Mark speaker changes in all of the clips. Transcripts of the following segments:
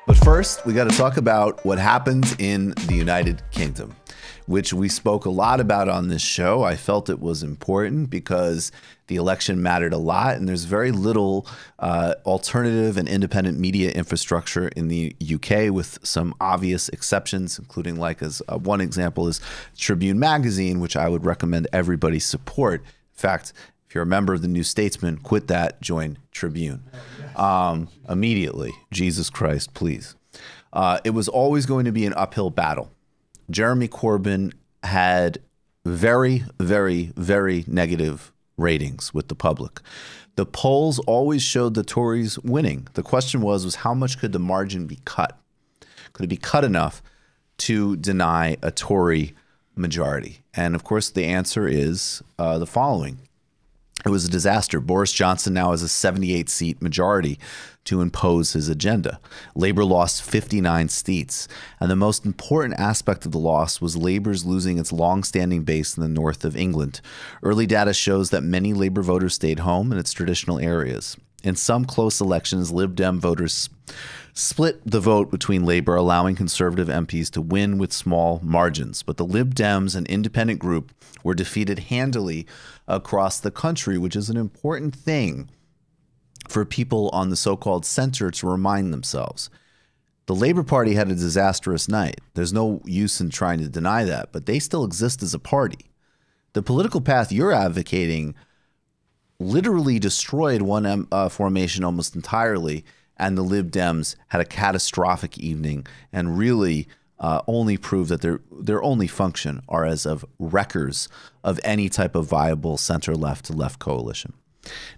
Speaker 1: But first, we got to talk about what happens in the United Kingdom, which we spoke a lot about on this show. I felt it was important because the election mattered a lot, and there's very little alternative and independent media infrastructure in the UK, with some obvious exceptions, including one example is Tribune magazine, which I would recommend everybody support. In fact, if you're a member of the New Statesman, quit that, join Tribune immediately. Jesus Christ, please. It was always going to be an uphill battle. Jeremy Corbyn had very, very, very negative ratings with the public. The polls always showed the Tories winning. The question was how much could the margin be cut? Could it be cut enough to deny a Tory majority? And of course, the answer is the following. It was a disaster. Boris Johnson now has a 78-seat majority to impose his agenda. Labour lost 59 seats. And the most important aspect of the loss was Labour's losing its long-standing base in the north of England. Early data shows that many Labour voters stayed home in its traditional areas. In some close elections, Lib Dem voters split the vote between Labour, allowing Conservative MPs to win with small margins. But the Lib Dems, an independent group, were defeated handily across the country, which is an important thing for people on the so-called center to remind themselves. The Labour Party had a disastrous night. There's no use in trying to deny that, but they still exist as a party. The political path you're advocating literally destroyed one formation almost entirely, and the Lib Dems had a catastrophic evening and really only prove that their only function are as of wreckers of any type of viable center-left to left coalition.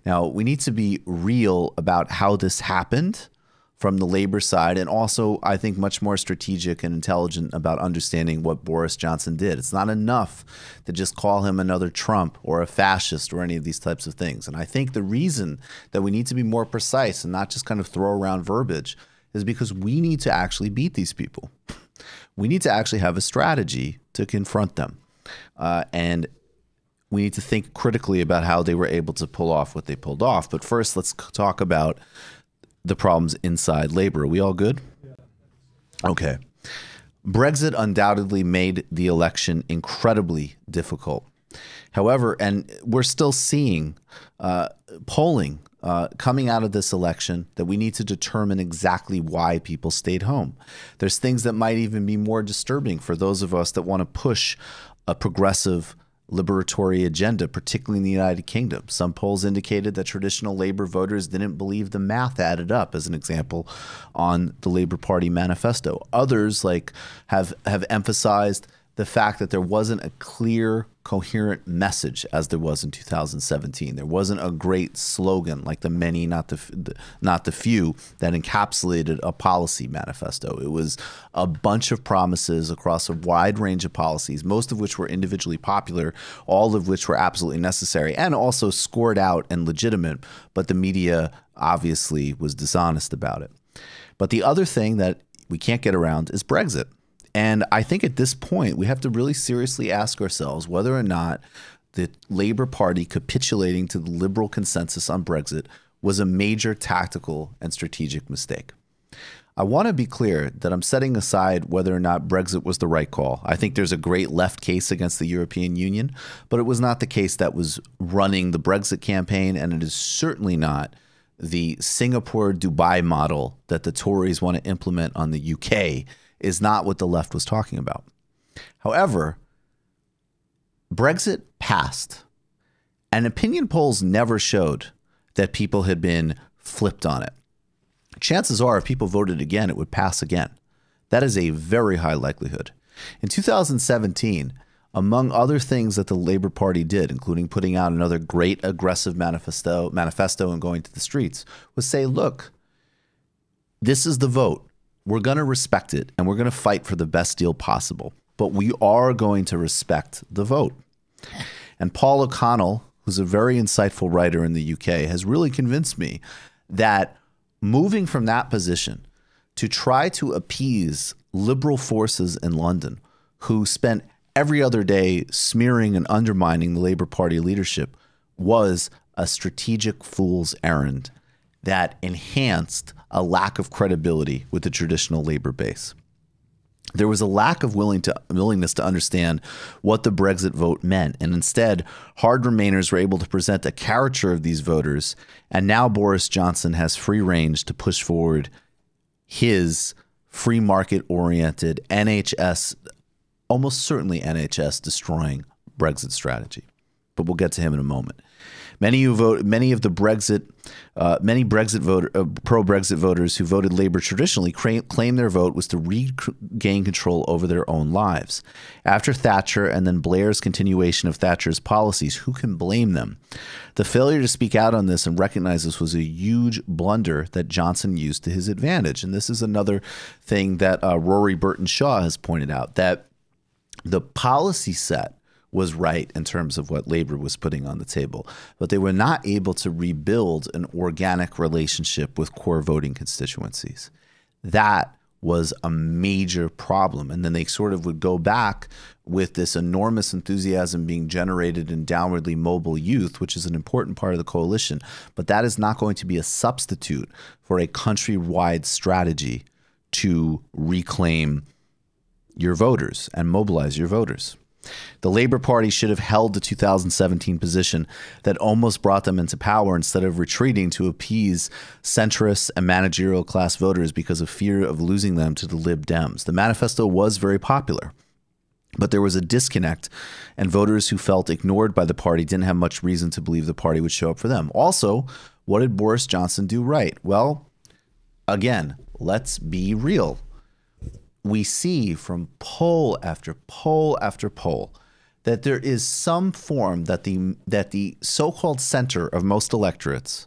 Speaker 1: Now, we need to be real about how this happened from the Labour side, and also, I think, much more strategic and intelligent about understanding what Boris Johnson did. It's not enough to just call him another Trump or a fascist or any of these types of things. And I think the reason that we need to be more precise and not just kind of throw around verbiage is because we need to actually beat these people. We need to actually have a strategy to confront them. And we need to think critically about how they were able to pull off what they pulled off. But first, let's talk about the problems inside Labour. Are we all good? Okay. Brexit undoubtedly made the election incredibly difficult. However, and we're still seeing polling coming out of this election that we need to determine exactly why people stayed home. There's things that might even be more disturbing for those of us that want to push a progressive liberatory agenda, particularly in the United Kingdom. Some polls indicated that traditional Labour voters didn't believe the math added up, as an example, on the Labour Party manifesto. Others have emphasized the fact that there wasn't a clear, coherent message as there was in 2017. There wasn't a great slogan like the many, not the few, that encapsulated a policy manifesto. It was a bunch of promises across a wide range of policies, most of which were individually popular, all of which were absolutely necessary and also scored out and legitimate, but the media obviously was dishonest about it. But the other thing that we can't get around is Brexit. And I think at this point, we have to really seriously ask ourselves whether or not the Labour Party capitulating to the liberal consensus on Brexit was a major tactical and strategic mistake. I want to be clear that I'm setting aside whether or not Brexit was the right call. I think there's a great left case against the European Union, but it was not the case that was running the Brexit campaign, and it is certainly not the Singapore-Dubai model that the Tories want to implement on the UK. Is not what the left was talking about. However, Brexit passed, and opinion polls never showed that people had been flipped on it. Chances are, if people voted again, it would pass again. That is a very high likelihood. In 2017, among other things that the Labour Party did, including putting out another great aggressive manifesto and going to the streets, was say, look, this is the vote. We're going to respect it, and we're going to fight for the best deal possible. But we are going to respect the vote. And Paul O'Connell, who's a very insightful writer in the UK, has really convinced me that moving from that position to try to appease liberal forces in London who spent every other day smearing and undermining the Labour Party leadership was a strategic fool's errand. that enhanced a lack of credibility with the traditional labor base. There was a lack of willingness to understand what the Brexit vote meant, and instead, hard Remainers were able to present a caricature of these voters, and now Boris Johnson has free range to push forward his free market-oriented NHS, almost certainly NHS destroying Brexit strategy. But we'll get to him in a moment. Many pro-Brexit voters who voted Labour traditionally claimed their vote was to regain control over their own lives. After Thatcher and then Blair's continuation of Thatcher's policies, who can blame them? The failure to speak out on this and recognize this was a huge blunder that Johnson used to his advantage. And this is another thing that Rory Burton-Shaw has pointed out, that the policy set was right in terms of what Labour was putting on the table, but they were not able to rebuild an organic relationship with core voting constituencies. That was a major problem. And then they sort of would go back with this enormous enthusiasm being generated in downwardly mobile youth, which is an important part of the coalition. But that is not going to be a substitute for a countrywide strategy to reclaim your voters and mobilize your voters. The Labour Party should have held the 2017 position that almost brought them into power instead of retreating to appease centrists and managerial class voters because of fear of losing them to the Lib Dems. The manifesto was very popular, but there was a disconnect, and voters who felt ignored by the party didn't have much reason to believe the party would show up for them. Also, what did Boris Johnson do right? Well, again, let's be real. We see from poll after poll after poll that there is some form that the so-called center of most electorates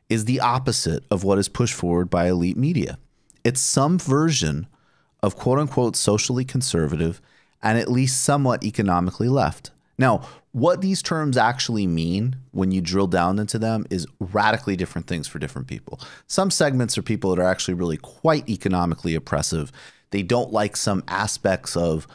Speaker 1: is the opposite of what is pushed forward by elite media. It's some version of quote-unquote socially conservative and at least somewhat economically left. Now, what these terms actually mean when you drill down into them is radically different things for different people. Some segments are people that are actually really quite economically oppressive. They don't like some aspects of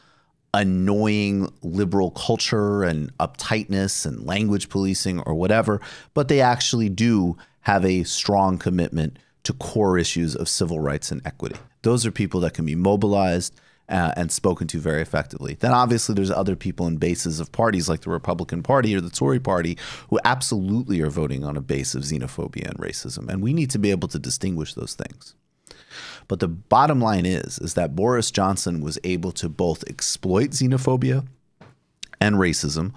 Speaker 1: annoying liberal culture and uptightness and language policing or whatever, but they actually do have a strong commitment to core issues of civil rights and equity. Those are people that can be mobilized and spoken to very effectively. Then obviously there's other people in bases of parties like the Republican Party or the Tory Party who absolutely are voting on a base of xenophobia and racism, and we need to be able to distinguish those things. But the bottom line is that Boris Johnson was able to both exploit xenophobia and racism,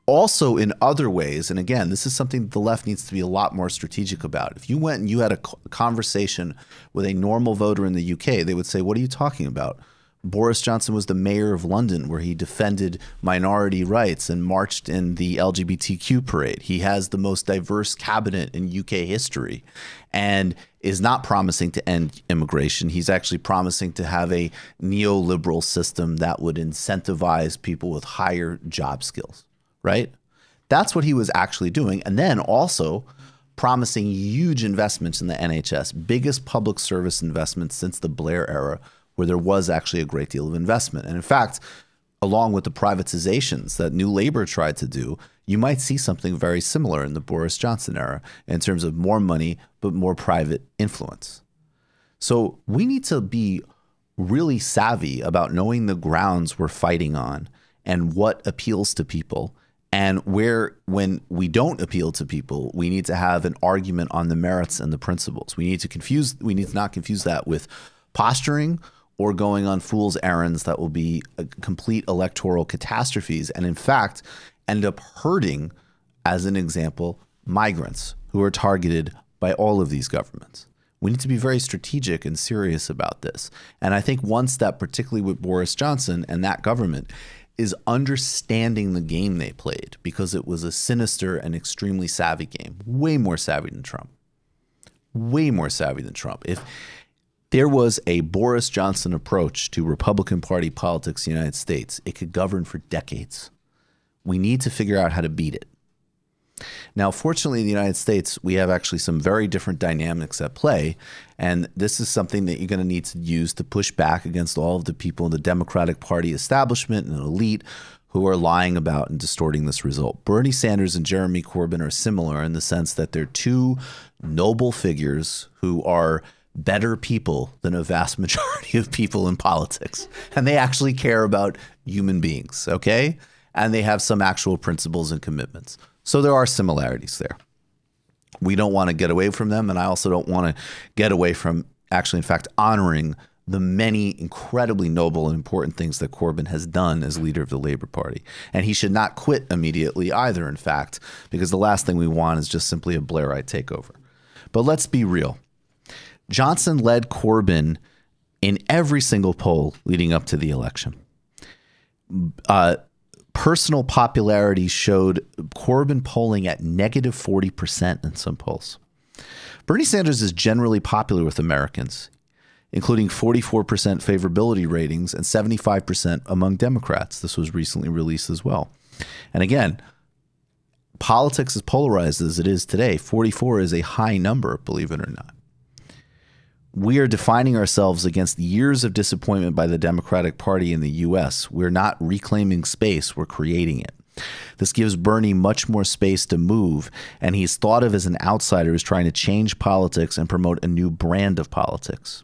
Speaker 1: also in other ways. And again, this is something the left needs to be a lot more strategic about. If you went and you had a conversation with a normal voter in the UK, they would say, what are you talking about? Boris Johnson was the mayor of London, where he defended minority rights and marched in the LGBTQ parade. He has the most diverse cabinet in UK history and is not promising to end immigration. He's actually promising to have a neoliberal system that would incentivize people with higher job skills, right? That's what he was actually doing. And then also promising huge investments in the NHS, biggest public service investments since the Blair era, where there was actually a great deal of investment. And in fact, along with the privatizations that New Labour tried to do, you might see something very similar in the Boris Johnson era in terms of more money, but more private influence. So we need to be really savvy about knowing the grounds we're fighting on and what appeals to people, and where, when we don't appeal to people, we need to have an argument on the merits and the principles. We need to not confuse that with posturing or going on fool's errands that will be complete electoral catastrophes and in fact end up hurting, as an example, migrants who are targeted by all of these governments. We need to be very strategic and serious about this. And I think one step, particularly with Boris Johnson and that government, is understanding the game they played, because it was a sinister and extremely savvy game, way more savvy than Trump. Way more savvy than Trump. If there was a Boris Johnson approach to Republican Party politics in the United States, it could govern for decades. We need to figure out how to beat it. Now, fortunately, in the United States, we have actually some very different dynamics at play, and this is something that you're going to need to use to push back against all of the people in the Democratic Party establishment and elite who are lying about and distorting this result. Bernie Sanders and Jeremy Corbyn are similar in the sense that they're two noble figures who are better people than a vast majority of people in politics. And they actually care about human beings, okay? And they have some actual principles and commitments. So there are similarities there. We don't want to get away from them, and I also don't want to get away from actually, in fact, honoring the many incredibly noble and important things that Corbyn has done as leader of the Labour Party. And he should not quit immediately either, in fact, because the last thing we want is just simply a Blairite takeover. But let's be real. Johnson led Corbyn in every single poll leading up to the election. Personal popularity showed Corbyn polling at negative 40% in some polls. Bernie Sanders is generally popular with Americans, including 44% favorability ratings and 75% among Democrats. This was recently released as well. And again, politics is polarized as it is today. 44 is a high number, believe it or not. We are defining ourselves against years of disappointment by the Democratic Party in the U.S. We're not reclaiming space, we're creating it. This gives Bernie much more space to move, and he's thought of as an outsider who's trying to change politics and promote a new brand of politics.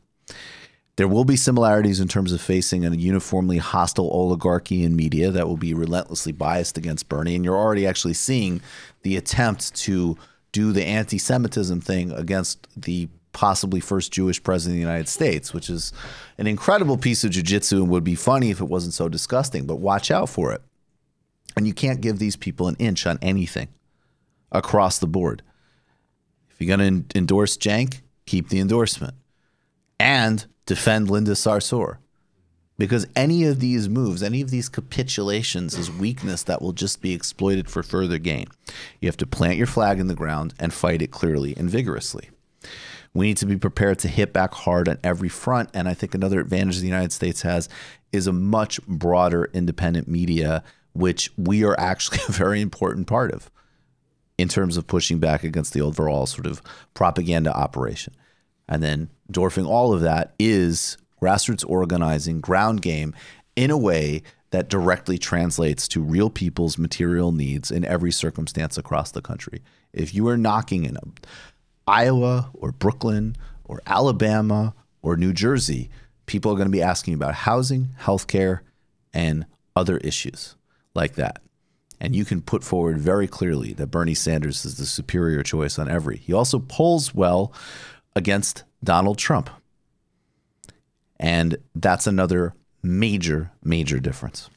Speaker 1: There will be similarities in terms of facing a uniformly hostile oligarchy in media that will be relentlessly biased against Bernie, and you're already actually seeing the attempt to do the anti-Semitism thing against the possibly first Jewish president of the United States, which is an incredible piece of jujitsu and would be funny if it wasn't so disgusting, but watch out for it. And you can't give these people an inch on anything across the board. If you're going to endorse Cenk, keep the endorsement and defend Linda Sarsour, because any of these moves, any of these capitulations is weakness that will just be exploited for further gain. You have to plant your flag in the ground and fight it clearly and vigorously. We need to be prepared to hit back hard on every front. And I think another advantage the United States has is a much broader independent media, which we are actually a very important part of in terms of pushing back against the overall sort of propaganda operation. And then dwarfing all of that is grassroots organizing, ground game, in a way that directly translates to real people's material needs in every circumstance across the country. If you are knocking in Iowa or Brooklyn or Alabama or New Jersey, people are going to be asking about housing, healthcare, and other issues like that. And you can put forward very clearly that Bernie Sanders is the superior choice on every. He also polls well against Donald Trump. And that's another major, major difference.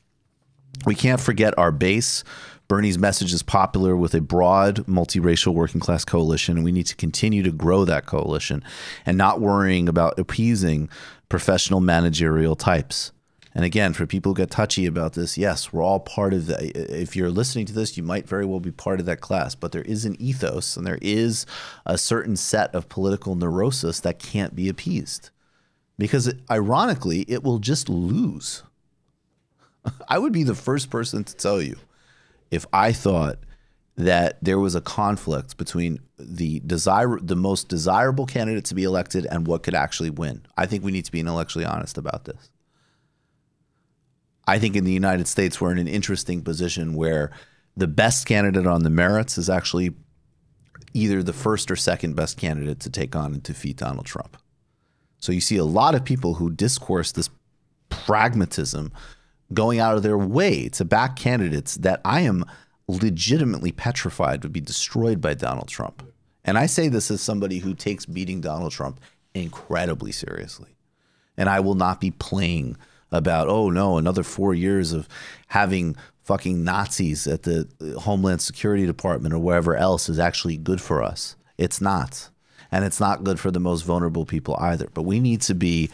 Speaker 1: We can't forget our base. Bernie's message is popular with a broad multiracial working class coalition, and we need to continue to grow that coalition and not worrying about appeasing professional managerial types. And again, for people who get touchy about this, yes, we're all part of that. If you're listening to this, you might very well be part of that class, but there is an ethos and there is a certain set of political neurosis that can't be appeased because ironically, it will just lose. I would be the first person to tell you if I thought that there was a conflict between the most desirable candidate to be elected and what could actually win. I think we need to be intellectually honest about this. I think in the United States, we're in an interesting position where the best candidate on the merits is actually either the first or second best candidate to take on and defeat Donald Trump. So you see a lot of people who discourse this pragmatism going out of their way to back candidates that I am legitimately petrified would be destroyed by Donald Trump. And I say this as somebody who takes beating Donald Trump incredibly seriously. And I will not be playing about, oh no, another 4 years of having fucking Nazis at the Homeland Security Department or wherever else is actually good for us. It's not. And it's not good for the most vulnerable people either. But we need to be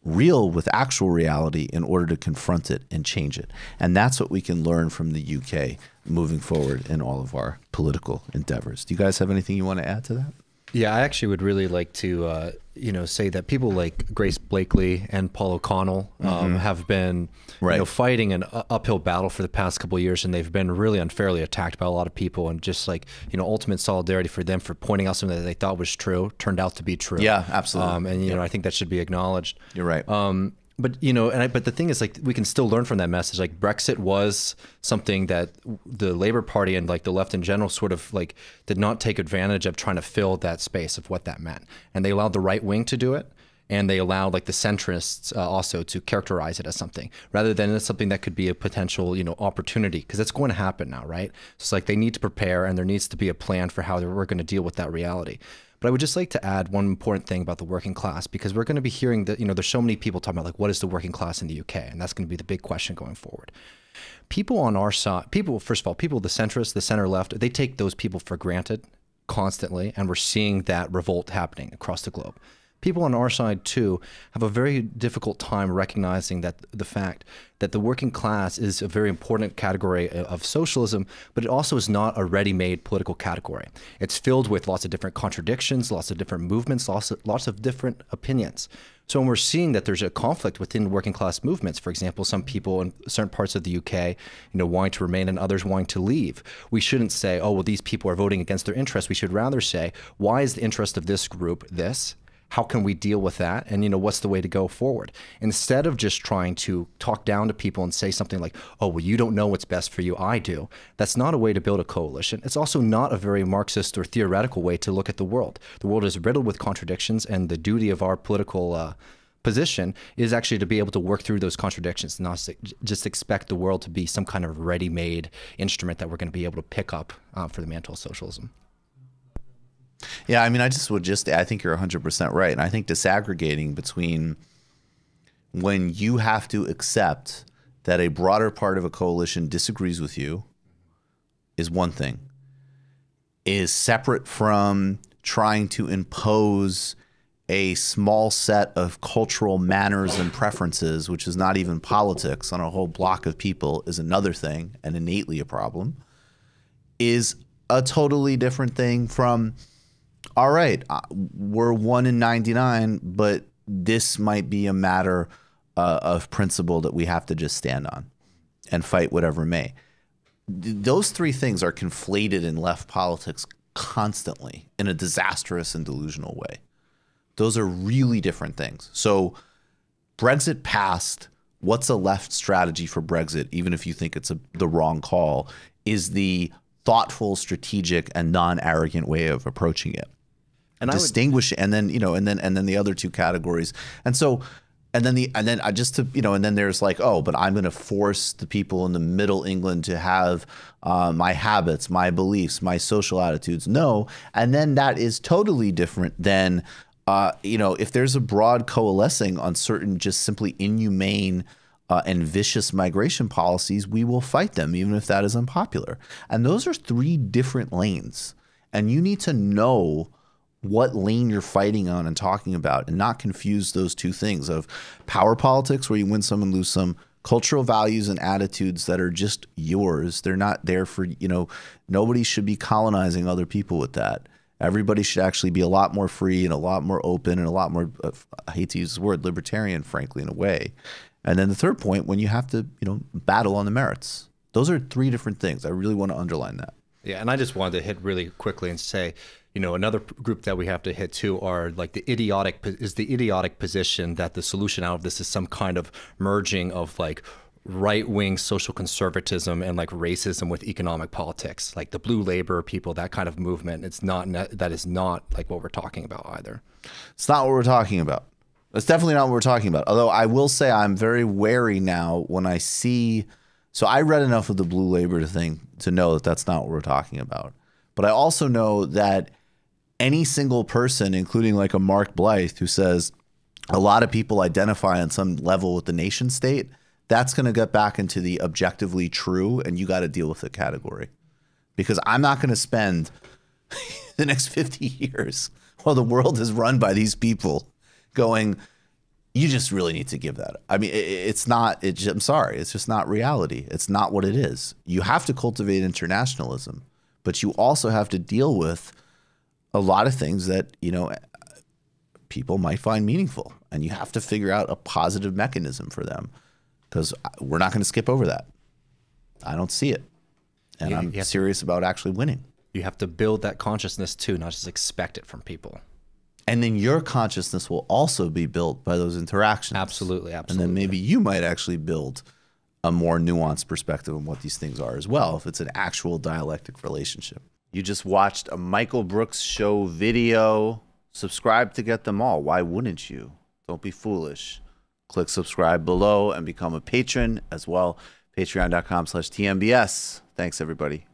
Speaker 1: real with actual reality in order to confront it and change it. And that's what we can learn from the UK moving forward in all of our political endeavors. Do you guys have anything you want to add to that?
Speaker 2: Yeah, I actually would really like to, say that people like Grace Blakely and Paul O'Connell have been, fighting an uphill battle for the past couple of years, and they've been really unfairly attacked by a lot of people, and just like, ultimate solidarity for them for pointing out something that they thought was true turned out to be true.
Speaker 1: Yeah, absolutely.
Speaker 2: And I think that should be acknowledged.
Speaker 1: You're right.
Speaker 2: But but the thing is, like, we can still learn from that message. Like, Brexit was something that the Labour Party and like the left in general sort of like did not take advantage of, trying to fill that space of what that meant, and they allowed the right wing to do it, and they allowed like the centrists also to characterize it as something, rather than as something that could be a potential opportunity, because it's going to happen now, right? So it's like they need to prepare, and there needs to be a plan for how we're going to deal with that reality. But I would just like to add one important thing about the working class, because we're going to be hearing that, there's so many people talking about like, what is the working class in the UK? And that's going to be the big question going forward. People on our side, first of all, the centrists, the center left, they take those people for granted constantly. And we're seeing that revolt happening across the globe. People on our side, too, have a very difficult time recognizing that the fact that the working class is a very important category of socialism, but it also is not a ready-made political category. It's filled with lots of different contradictions, lots of different movements, lots of different opinions. So when we're seeing that there's a conflict within working class movements, for example, some people in certain parts of the UK, wanting to remain and others wanting to leave, we shouldn't say, oh, well, these people are voting against their interests. We should rather say, why is the interest of this group this? How can we deal with that? And what's the way to go forward? Instead of just trying to talk down to people and say something like, oh, well, you don't know what's best for you, I do. That's not a way to build a coalition. It's also not a very Marxist or theoretical way to look at the world. The world is riddled with contradictions, and the duty of our political position is actually to be able to work through those contradictions, not just expect the world to be some kind of ready-made instrument that we're going to be able to pick up for the mantle of socialism.
Speaker 1: Yeah, I mean, I think you're 100% right. And I think disaggregating between when you have to accept that a broader part of a coalition disagrees with you is one thing, is separate from trying to impose a small set of cultural manners and preferences, which is not even politics, on a whole block of people is another thing, and innately a problem, is a totally different thing from, all right, we're 1 in 99, but this might be a matter of principle that we have to just stand on and fight whatever may. Those three things are conflated in left politics constantly in a disastrous and delusional way. Those are really different things. So Brexit passed. What's a left strategy for Brexit, even if you think it's the wrong call, is the thoughtful, strategic, and non-arrogant way of approaching it. And distinguish, and then the other two categories, and then there's like, oh, but I'm going to force the people in the Middle England to have my habits, my beliefs, my social attitudes. No, and then that is totally different than if there's a broad coalescing on certain just simply inhumane and vicious migration policies, we will fight them, even if that is unpopular. And those are three different lanes, and you need to know what lane you're fighting on and talking about, and not confuse those two things of power politics, where you win some and lose some, cultural values and attitudes that are just yours. They're not there for, nobody should be colonizing other people with that. Everybody should actually be a lot more free and a lot more open and a lot more, I hate to use the word, libertarian, frankly, in a way. And then the third point, when you have to, battle on the merits. Those are three different things. I really want to underline that.
Speaker 2: Yeah, and I just wanted to hit really quickly and say, another group that we have to hit too are like the idiotic position that the solution out of this is some kind of merging of like right-wing social conservatism and like racism with economic politics, like the blue labor people, that kind of movement. That is not like what we're talking about either.
Speaker 1: It's not what we're talking about. That's definitely not what we're talking about. Although I will say I'm very wary now when I see, so I read enough of the blue labor thing to know that that's not what we're talking about. But I also know that any single person, including like a Mark Blythe, who says a lot of people identify on some level with the nation state, that's going to get back into the objectively true, and you got to deal with the category. Because I'm not going to spend the next 50 years while the world is run by these people going, you just really need to give that. I mean, I'm sorry, it's just not reality. It's not what it is. You have to cultivate internationalism, but you also have to deal with a lot of things that, people might find meaningful, and you have to figure out a positive mechanism for them, because we're not going to skip over that. I don't see it. And I'm serious about actually winning.
Speaker 2: You have to build that consciousness too, not just expect it from people.
Speaker 1: And then your consciousness will also be built by those interactions.
Speaker 2: Absolutely.
Speaker 1: And then maybe you might actually build a more nuanced perspective on what these things are as well, if it's an actual dialectic relationship. You just watched a Michael Brooks show video. Subscribe to get them all. Why wouldn't you? Don't be foolish. Click subscribe below and become a patron as well. Patreon.com/TMBS. Thanks, everybody.